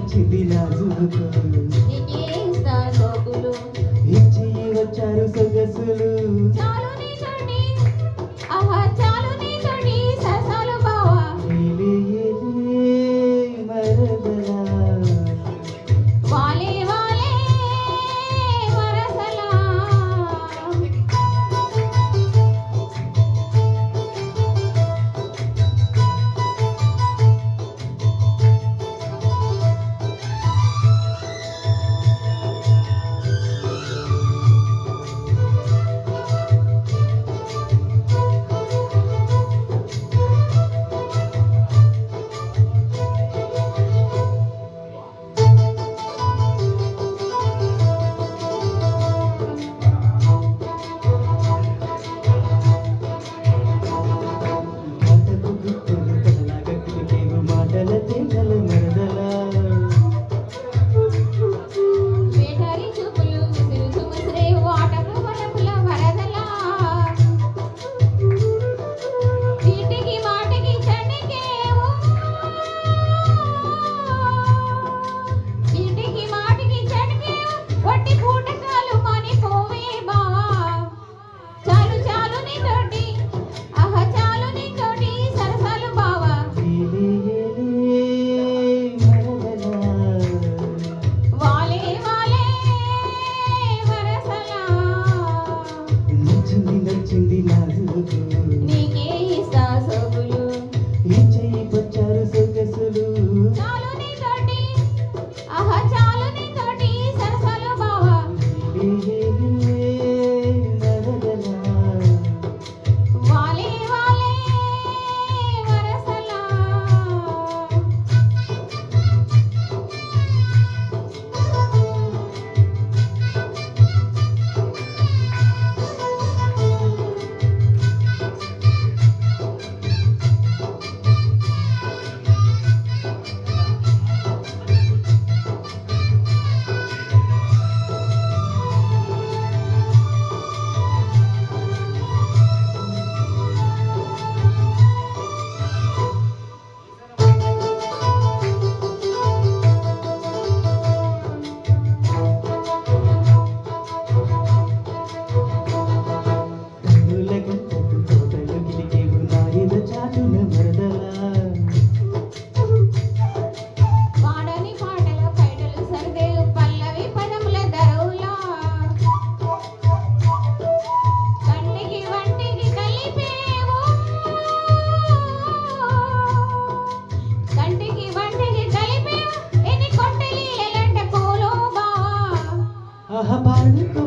నచ్చింది నాజుకు నీకేస్తా సోకులు ఇచ్చి వచ్చారు సొగసులు చాలు నీతోటి ఆహా చాలు నీతోటి సరసాలు బావా ఏలే ఏలే మరదలా వాలే వాలే వరసలా మాటకు గుర్తులు కలలాగా కులికేవు మాటల తేటల మరదలా వేటరి చూపులు విసురు ముసిరే వాటకు వలపుల వరదలా చీటికి మాటికి చనికేవు చీటికి మాటికి చనికేవు వట్టి పూటకాలు మానిపోవే బావా చాలు చాలు నీతోటి ఆహా చాలు నీతోటి సరసాలు బావా ఏలే ఏలే మరదలా వాలే వాలే వరసలా నచ్చింది నచ్చింది నాజుకు నీకే ఇస్తా సోకులు ఇచ్చి వచ్చారు సొగసులు చాలు నీతోటి ఆహా చాలు నీతోటి సరసాలు బావా ఏలే ఏలే మరదలా వాలే వాలే వరసలా కన్నుల గంటకు తోటలు గిలికేవు నాయన చాటున మరదలా వాడని పాటల పైటలు సరిదే పల్లవి పదముల దరవులా కంటికి వంటికి కలిపేవు కంటికి వంటికి కలిపేవు ఎన్ని కొంటలి ఎలాంటి పోలో బావా ఆహ పాడుకో